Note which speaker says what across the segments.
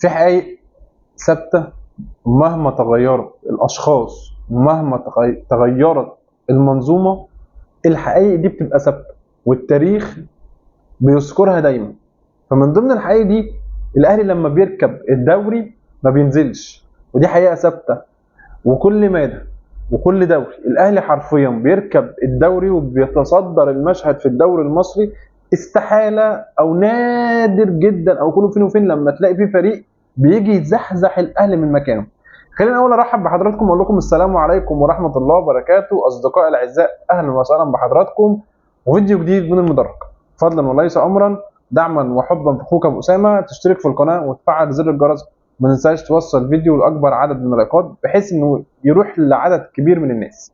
Speaker 1: في حقائق ثابته مهما تغيرت الاشخاص ومهما تغيرت المنظومه، الحقائق دي بتبقى ثابته والتاريخ بيذكرها دايما. فمن ضمن الحقائق دي الاهلي لما بيركب الدوري ما بينزلش، ودي حقيقه ثابته. وكل مادة وكل دوري الاهلي حرفيا بيركب الدوري وبيتصدر المشهد في الدوري المصري. استحاله او نادر جدا او كله فين وفين لما تلاقي فيه فريق بيجي يزحزح الاهلي من مكانه. خلينا اول ارحب بحضراتكم واقول لكم السلام عليكم ورحمه الله وبركاته. اصدقائي الاعزاء اهلا وسهلا بحضراتكم وفيديو جديد من المدرج. فضلا وليس امرا، دعما وحبا في اخوك ابو اسامه، تشترك في القناه وتفعل زر الجرس، ما تنساش توصل الفيديو لاكبر عدد من اللايكات بحيث انه يروح لعدد كبير من الناس.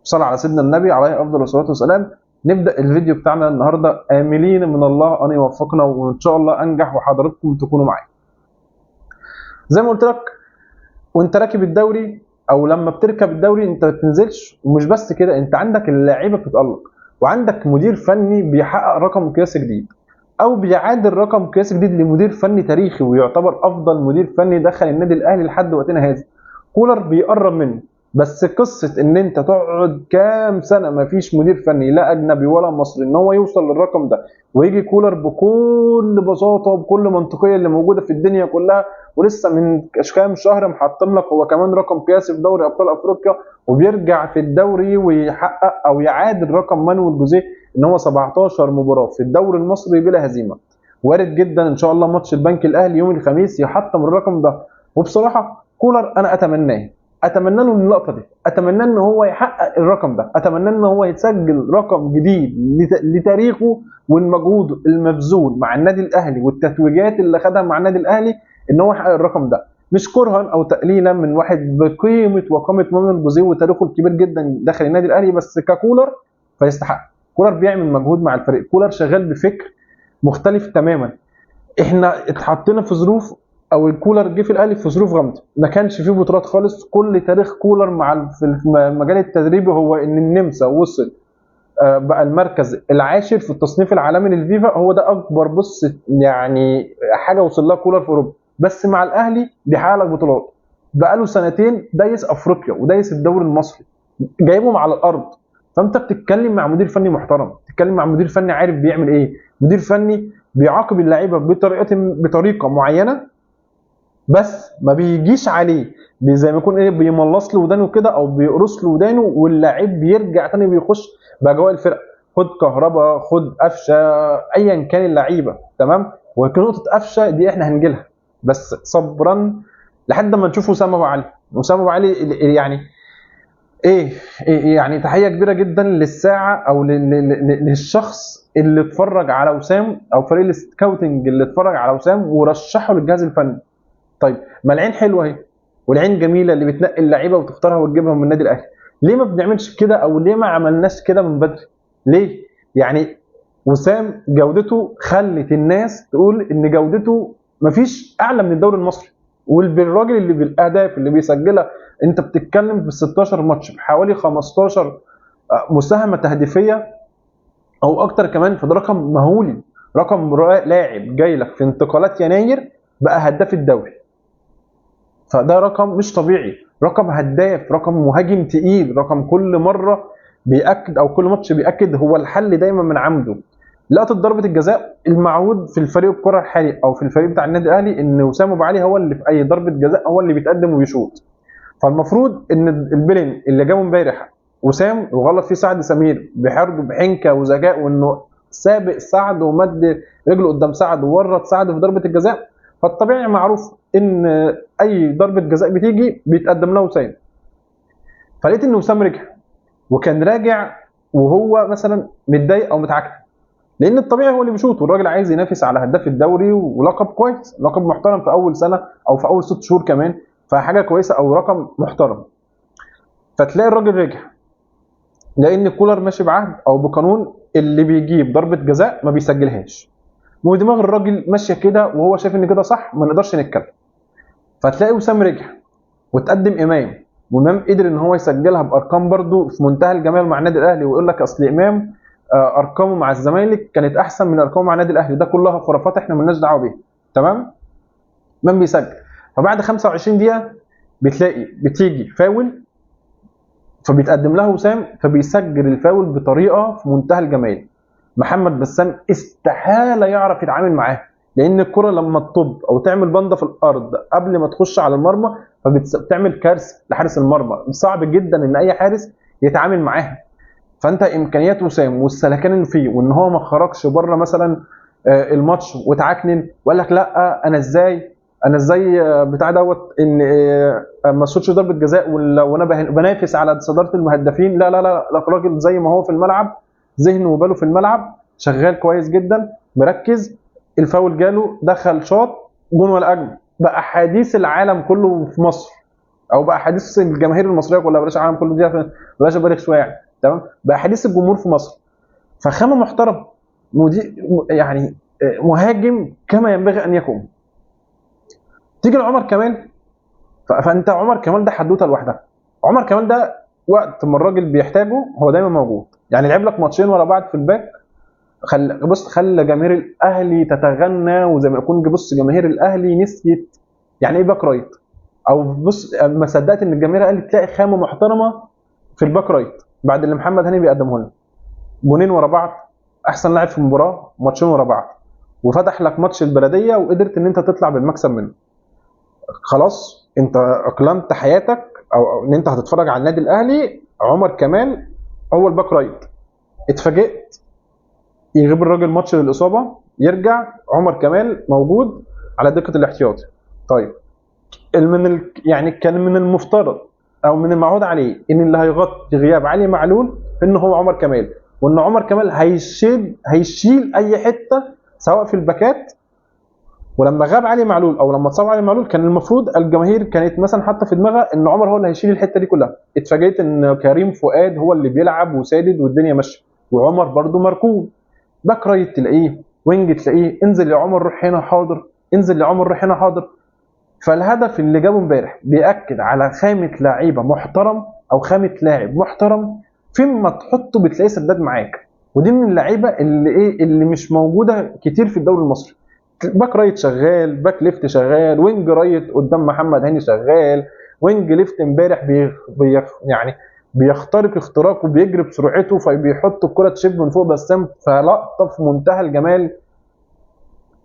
Speaker 1: صلى على سيدنا النبي عليه افضل الصلاه والسلام. نبدا الفيديو بتاعنا النهارده املين من الله ان يوفقنا وان شاء الله انجح وحضراتكم تكونوا معايا. زي ما قلت لك، وانت راكب الدوري او لما بتركب الدوري انت ما بتنزلش، ومش بس كده، انت عندك اللاعيبه بتتالق وعندك مدير فني بيحقق رقم قياسي جديد او بيعادل رقم قياسي جديد لمدير فني تاريخي ويعتبر افضل مدير فني دخل النادي الاهلي لحد وقتنا هذا. كولر بيقرب منه، بس قصه ان انت تقعد كام سنه ما فيش مدير فني لا اجنبي ولا مصري ان هو يوصل للرقم ده، ويجي كولر بكل بساطه وبكل منطقيه اللي موجوده في الدنيا كلها، ولسه من كام شهر محطم لك هو كمان رقم قياسي في دوري ابطال افريقيا، وبيرجع في الدوري ويحقق او يعادل رقم مانويل جوزيه ان هو 17 مباراه في الدوري المصري بلا هزيمه. وارد جدا ان شاء الله ماتش البنك الاهلي يوم الخميس يحطم الرقم ده. وبصراحه كولر انا اتمنى له اللقطه دي، اتمنى ان هو يحقق الرقم ده، اتمنى ان هو يسجل رقم جديد لتاريخه والمجهود المبذول مع النادي الاهلي والتتويجات اللي خدها مع النادي الاهلي، ان هو يحقق الرقم ده. مش كرها او تقليلا من واحد بقيمه وقامه مانويل جوزيه وتاريخه الكبير جدا داخل النادي الاهلي، بس ككولر فيستحق. كولر بيعمل مجهود مع الفريق، كولر شغال بفكر مختلف تماما. احنا اتحطينا في ظروف، او الكولر جه في الاهلي في ظروف غامضه، ما كانش فيه بطولات خالص. كل تاريخ كولر مع في المجال التدريبي هو ان النمسا وصل بقى المركز العاشر في التصنيف العالمي للفيفا، هو ده اكبر بص يعني حاجه وصل لها كولر في اوروبا. بس مع الاهلي بيحقق لك بطولات، بقى له سنتين دايس افريقيا ودايس الدوري المصري، جايبهم على الارض. فانت بتتكلم مع مدير فني محترم، بتتكلم مع مدير فني عارف بيعمل ايه، مدير فني بيعاقب اللعيبه بطريقه معينه، بس ما بيجيش عليه زي ما يكون ايه بيملص له ودانه كده او بيقرص له ودانه، واللاعب بيرجع تاني بيخش باجواء الفرقه. خد كهربا، خد قفشه، ايا كان اللعيبه، تمام. ونقطه قفشه دي احنا هنجيلها، بس صبرا لحد ما نشوف اسامه ابو علي. اسامه ابو علي يعني إيه يعني تحيه كبيره جدا للساعه او للشخص اللي اتفرج على وسام او فريق السكاوتنج اللي اتفرج على وسام ورشحه للجهاز الفني. طيب ما العين حلوه اهي، والعين جميله اللي بتنقي اللعيبه وتختارها وتجيبها من النادي الاهلي. ليه ما بنعملش كده او ليه ما عملناش كده من بدري؟ ليه؟ يعني وسام جودته خلت الناس تقول ان جودته مفيش اعلى من الدوري المصري، والراجل اللي بالاهداف اللي بيسجلها، انت بتتكلم في 16 ماتش بحوالي 15 مساهمه تهديفيه او اكتر كمان، فده رقم مهولي، رقم لاعب جاي لك في انتقالات يناير بقى هداف الدوري. فده رقم مش طبيعي، رقم هداف، رقم مهاجم تقيل، رقم كل مره بياكد او كل ماتش بياكد هو الحل دايما من عنده. لقطه ضربه الجزاء المعهود في الفريق الكره الحالي او في الفريق بتاع النادي الاهلي ان وسام ابو علي هو اللي في اي ضربه جزاء هو اللي بيتقدم وبيشوط. فالمفروض ان البلن اللي جابه امبارح وسام وغلط فيه سعد سمير بحرده بحنكه وذكاء، وانه سابق سعد ومد رجله قدام سعد وورط سعد في ضربه الجزاء. فالطبيعي معروف ان اي ضربه جزاء بتيجي بيتقدم لها وسام. فلقيت ان وسام رجع، وكان راجع وهو مثلا متضايق او متعكت، لان الطبيعي هو اللي بيشوط والراجل عايز ينافس على هداف الدوري ولقب كويس، لقب محترم في اول سنه او في اول 6 شهور كمان، فحاجه كويسه او رقم محترم. فتلاقي الراجل رجع لان كولر ماشي بعهد او بقانون اللي بيجيب ضربه جزاء ما بيسجلهاش، ودماغ الراجل ماشيه كده وهو شايف ان كده صح، ما نقدرش نتكلم. فتلاقي وسام رجع وتقدم امام، وامام قدر ان هو يسجلها بارقام برده في منتهى الجمال مع النادي الاهلي، ويقول لك اصل امام ارقامه مع الزمالك كانت احسن من ارقامه مع النادي الاهلي. ده كلها خرافات احنا مالناش دعوه بيها، تمام. من بيسجل. فبعد 25 دقيقه بتيجي فاول، فبيتقدم له وسام فبيسجل الفاول بطريقه في منتهى الجمال. محمد بسام استحاله يعرف يتعامل معاها، لان الكره لما تطب او تعمل بنده في الارض قبل ما تخش على المرمى فبتعمل كارثه لحارس المرمى، صعب جدا ان اي حارس يتعامل معاها. فانت امكانيات وسام والسلكان اللي فيه، وان هو ما خرجش بره مثلا الماتش وتعكنن وقال لك لا انا ازاي بتاع دوت ان ما صوتش ضربه جزاء وانا بنافس على صداره المهدفين. لا لا لا لا، الراجل زي ما هو في الملعب، ذهنه وباله في الملعب شغال كويس جدا، مركز. الفاول جاله، دخل شاط جون ولا اجمل. بقى حديث العالم كله في مصر، او بقى حديث الجماهير المصريه كلها، بلاش العالم كله دي بلاش ابالغ شويه يعني، تمام. بقى حديث الجمهور في مصر. فخامه محترم، يعني مهاجم كما ينبغي ان يكون. تيجي لعمر كمال، فانت عمر كمال ده حدوته لوحدها. عمر كمال ده وقت ما الراجل بيحتاجه هو دايما موجود. يعني لعب لك ماتشين ورا بعض في الباك، خلى جماهير الاهلي تتغنى، وزي ما يكون بص جماهير الاهلي نسيت يعني ايه باك رايت، او بص ما صدقت ان الجماهير الاهلي تلاقي خامه محترمه في الباك رايت بعد اللي محمد هاني بيقدمه لنا. جونين ورا بعض، احسن لاعب في المباراه، ماتشين ورا بعض، وفتح لك ماتش البلديه وقدرت ان انت تطلع بالمكسب منه. خلاص انت اقلمت حياتك او ان انت هتتفرج على النادي الاهلي. عمر كمال هو الباك رايت. اتفاجئت يغيب الراجل ماتش للاصابه، يرجع عمر كمال موجود على دكه الاحتياطي. طيب يعني كان من المفترض او من المعهود عليه ان اللي هيغطي غياب علي معلول ان هو عمر كمال، وان عمر كمال هيشيل اي حته سواء في الباكات. ولما غاب علي معلول او لما اتصاب علي معلول كان المفروض الجماهير كانت مثلا حاطه في دماغها ان عمر هو اللي هيشيل الحته دي كلها. اتفاجئت ان كريم فؤاد هو اللي بيلعب وسادد والدنيا ماشيه، وعمر برده مركون. باك رايت تلاقيه، وينج تلاقيه، انزل يا عمر روح هنا حاضر، انزل يا عمر روح هنا حاضر. فالهدف اللي جابه امبارح بيأكد على خامه لعيبه محترم او خامه لاعب محترم، فين ما تحطه بتلاقيه سداد معاك. ودي من اللعيبه اللي مش موجوده كتير في الدوري المصري. باك رايت شغال، باك ليفت شغال، وينج رايت قدام محمد هاني شغال، وينج ليفت امبارح يعني بيخترق اختراق وبيجري بسرعته فبيحط الكره تشيب من فوق بسام، فلقطه في منتهى الجمال.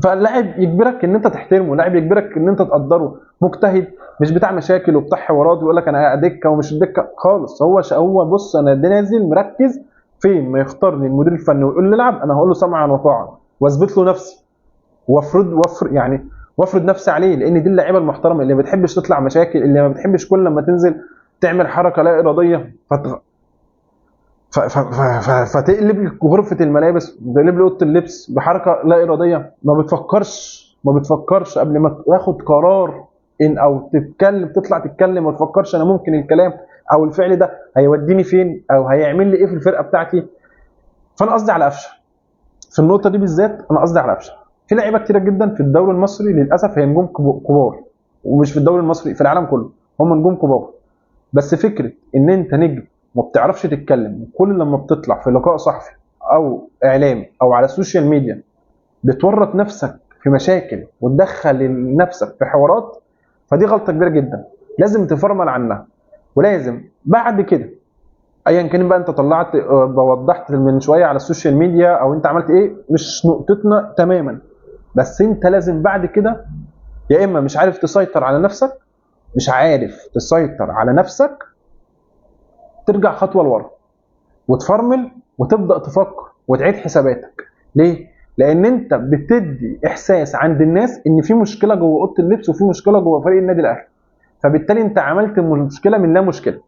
Speaker 1: فاللاعب يجبرك ان انت تحترمه، لاعب يجبرك ان انت تقدره، مجتهد، مش بتاع مشاكل وبتاع حوارات ويقول لك انا دكه ومش دكه خالص. هو بص انا نازل مركز، فين ما يختارني المدير الفني ويقول لي العب انا هقول له سمعا وطاعا، واثبت له نفسي وافرض نفسي عليه. لان دي اللعيبه المحترمه اللي ما بتحبش تطلع مشاكل، اللي ما بتحبش كل لما تنزل تعمل حركه لا اراديه فتقلب غرفه الملابس، تقلب اوضه اللبس بحركه لا اراديه. ما بتفكرش قبل ما تاخد قرار ان او تطلع تتكلم، ما تفكرش انا ممكن الكلام او الفعل ده هيوديني فين او هيعمل لي ايه في الفرقه بتاعتي. فانا قصدي على قفشه في النقطه دي بالذات، انا قصدي على قفشه. في لعيبه كتيره جدا في الدوري المصري للاسف هي نجوم كبار، ومش في الدوري المصري في العالم كله هم نجوم كبار. بس فكره ان انت نجم ما بتعرفش تتكلم، وكل لما بتطلع في لقاء صحفي او اعلامي او على السوشيال ميديا بتورط نفسك في مشاكل وتدخل نفسك في حوارات، فدي غلطه كبيره جدا لازم تفرمل عنها. ولازم بعد كده ايا كان بقى انت طلعت وضحت من شويه على السوشيال ميديا او انت عملت ايه، مش نقطتنا تماما. بس انت لازم بعد كده يا اما مش عارف تسيطر على نفسك، مش عارف تسيطر على نفسك، ترجع خطوه لورا وتفرمل وتبدا تفكر وتعيد حساباتك. ليه؟ لان انت بتدي احساس عند الناس ان في مشكله جوه اوضه اللبس وفي مشكله جوه فريق النادي الاهلي، فبالتالي انت عملت مشكله من لا مشكله.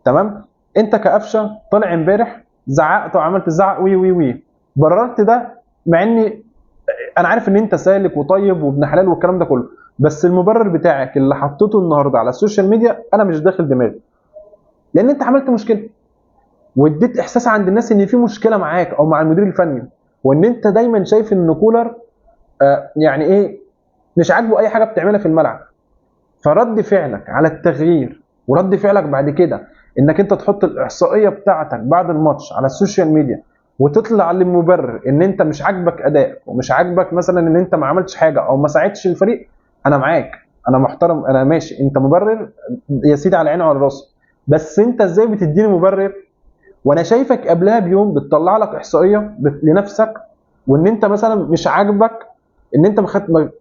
Speaker 1: تمام؟ انت كقفشه طالع امبارح زعقت وعملت زعق وي وي وي، بررت ده مع اني انا عارف ان انت سالك وطيب وابن حلال والكلام ده كله، بس المبرر بتاعك اللي حطيته النهارده على السوشيال ميديا انا مش داخل دماغي. لان انت عملت مشكله واديت احساس عند الناس ان في مشكله معاك او مع المدير الفني، وان انت دايما شايف ان كولر يعني ايه مش عاجبه اي حاجه بتعملها في الملعب. فرد فعلك على التغيير ورد فعلك بعد كده انك انت تحط الاحصائيه بتاعتك بعد الماتش على السوشيال ميديا وتطلع للمبرر ان انت مش عاجبك ادائك ومش عاجبك مثلا ان انت ما عملتش حاجه او ما ساعدتش الفريق، انا معاك، انا محترم، انا ماشي، انت مبرر يا سيدي على عيني وعلى راسي، بس انت ازاي بتديني مبرر وانا شايفك قبلها بيوم بتطلع لك احصائيه لنفسك، وان انت مثلا مش عاجبك ان انت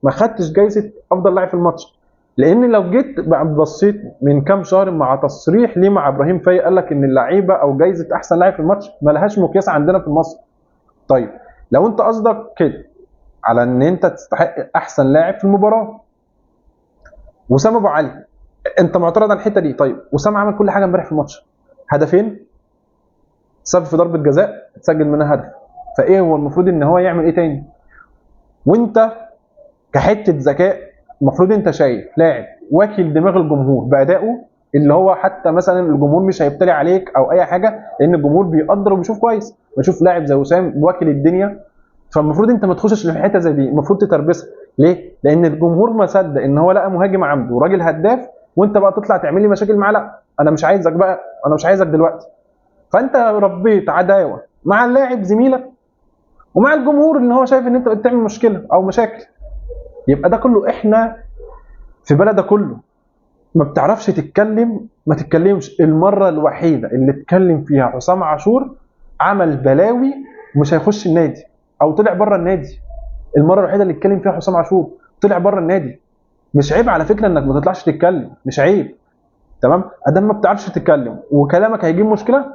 Speaker 1: ما خدتش جايزه افضل لاعب في الماتش. لان لو جيت بصيت من كام شهر مع تصريح ليه مع ابراهيم فايق قال لك ان اللعيبه او جايزه احسن لاعب في الماتش ما لهاش مقياس عندنا في مصر. طيب لو انت قصدك كده على ان انت تستحق احسن لاعب في المباراه، وسام ابو علي انت معترض على الحته دي. طيب وسام عمل كل حاجه امبارح في الماتش، هدفين، سبب في ضربه جزاء اتسجل منها هدف، فايه هو المفروض ان هو يعمل ايه تاني؟ وانت كحته ذكاء المفروض انت شايف لاعب واكل دماغ الجمهور بادائه، اللي هو حتى مثلا الجمهور مش هيبتلي عليك او اي حاجه لان الجمهور بيقدر وبيشوف كويس، بيشوف لاعب زي وسام واكل الدنيا. فالمفروض انت ما تخشش في حته زي دي، المفروض تتربسها. ليه؟ لان الجمهور ما صدق ان هو لقى مهاجم عنده وراجل هداف، وانت بقى تطلع تعمل لي مشاكل معاه. لا انا مش عايزك بقى، انا مش عايزك دلوقتي. فانت ربيت عداوه مع اللاعب زميلك ومع الجمهور اللي هو شايف ان انت بتعمل مشكله او مشاكل. يبقى ده كله احنا في بلد كله ما بتعرفش تتكلم، ما تتكلمش. المره الوحيده اللي اتكلم فيها حسام عاشور عمل بلاوي ومش هيخش النادي او طلع بره النادي. المره الوحيده اللي اتكلم فيها حسام عاشور طلع بره النادي. مش عيب على فكره انك ما تطلعش تتكلم، مش عيب، تمام؟ ادام ما بتعرفش تتكلم وكلامك هيجيب مشكله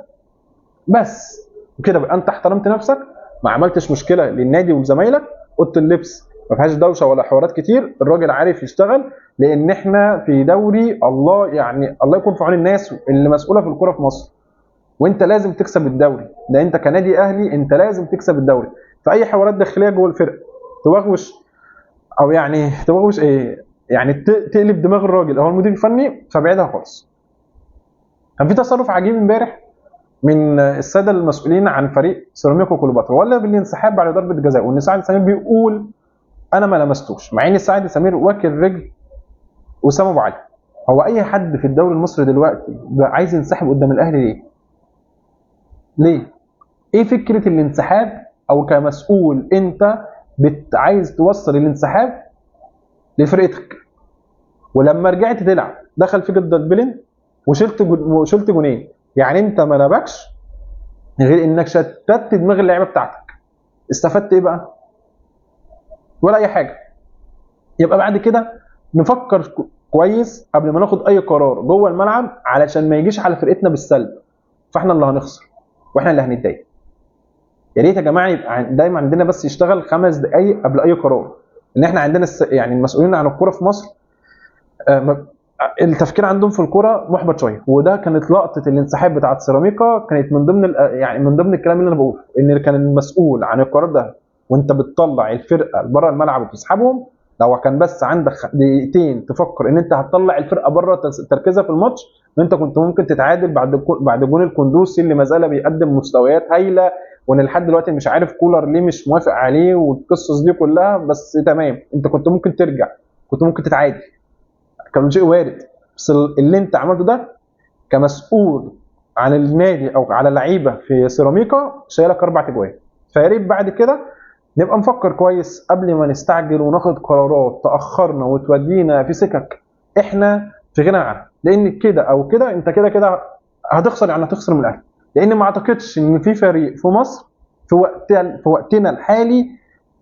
Speaker 1: بس وكده بقى انت احترمت نفسك، ما عملتش مشكله للنادي ولزمايلك، اوضه اللبس ما فيهاش دوشه ولا حوارات كتير، الراجل عارف يشتغل. لان احنا في دوري الله يعني الله يكون في عون الناس اللي مسؤوله في الكوره في مصر، وانت لازم تكسب الدوري ده. انت كنادي اهلي انت لازم تكسب الدوري. في اي حوارات داخليه جوه الفرقه توغوش او يعني توغوش ايه يعني تقلب دماغ الراجل او المدير الفني، فبعدها خالص. كان في تصرف عجيب امبارح من الساده المسؤولين عن فريق سيراميكا كليوباترا ولا بالانسحاب بعد ضربه جزاء، وان سعد سمير بيقول انا ما لمستوش، مع ان سعد سمير واكل رجل وسام ابو علي. هو اي حد في الدوري المصري دلوقتي عايز ينسحب قدام الاهلي ليه؟ ليه؟ ايه فكره الانسحاب؟ او كمسؤول انت عايز توصل الانسحاب لفرقتك، ولما رجعت تلعب دخل فيك الدبلين وشلت جونين، يعني انت ما نبكش غير انك شتت دماغ اللعيبه بتاعتك. استفدت ايه بقى؟ ولا اي حاجه. يبقى بعد كده نفكر كويس قبل ما ناخد اي قرار جوه الملعب علشان ما يجيش على فرقتنا بالسلب، فاحنا اللي هنخسر واحنا اللي هنتضايق. يا ريت يا جماعه يبقى دايما عندنا بس يشتغل 5 دقائق قبل اي قرار. ان احنا عندنا يعني المسؤولين عن الكوره في مصر التفكير عندهم في الكوره محبط شويه، وده كانت لقطه الانسحاب بتاعه سيراميكا كانت من ضمن يعني من ضمن الكلام اللي انا بقوله، ان كان المسؤول عن القرار ده وانت بتطلع الفرقه بره الملعب وتسحبهم. لو كان بس عندك دقيقتين تفكر ان انت هتطلع الفرقه بره تركيزها في الماتش، ان انت كنت ممكن تتعادل بعد جون القندوسي اللي ما زال بيقدم مستويات هايله، وان لحد دلوقتي مش عارف كولر ليه مش موافق عليه والقصص دي كلها. بس تمام انت كنت ممكن ترجع، كنت ممكن تتعادل، كان شيء وارد. بس اللي انت عملته ده كمسؤول عن النادي او على لعيبه في سيراميكا شايلك 4 اجوان. فيا ريت بعد كده نبقى نفكر كويس قبل ما نستعجل وناخد قرارات تاخرنا وتودينا في سكك احنا في غنى عنها. لان كده او كده انت كده كده هتخسر، يعني هتخسر من الاهلي. لان ما اعتقدش ان في فريق في مصر في وقتنا الحالي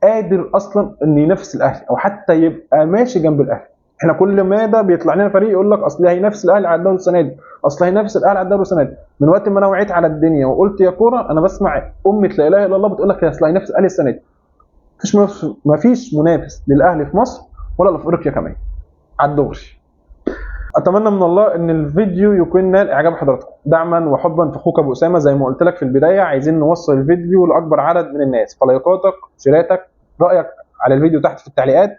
Speaker 1: قادر اصلا ان ينافس الاهلي او حتى يبقى ماشي جنب الاهلي. احنا كل ماده بيطلع لنا فريق يقول لك اصل هينافس الاهلي على الدوري السنه دي، اصل هينافس الاهلي على الدوري السنه دي. من وقت ما انا وعيت على الدنيا وقلت يا كوره انا بسمع امه لا اله الا الله بتقول لك اصل هينافس الاهلي السنه دي. مفيش منافس للاهلي في مصر ولا في افريقيا كمان على الدغري. اتمنى من الله ان الفيديو يكون نال اعجاب حضراتكم. دعما وحبا في اخوك ابو اسامه. زي ما قلت لك في البدايه عايزين نوصل الفيديو لاكبر عدد من الناس، فلايكاتك، شيراتك، رايك على الفيديو تحت في التعليقات.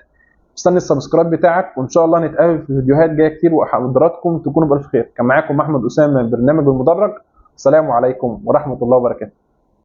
Speaker 1: مستني السبسكرايب بتاعك، وان شاء الله نتقابل في فيديوهات جايه كتير، وحضراتكم تكونوا بالف خير. كان معاكم احمد اسامه من برنامج المدرج. السلام عليكم ورحمه الله وبركاته.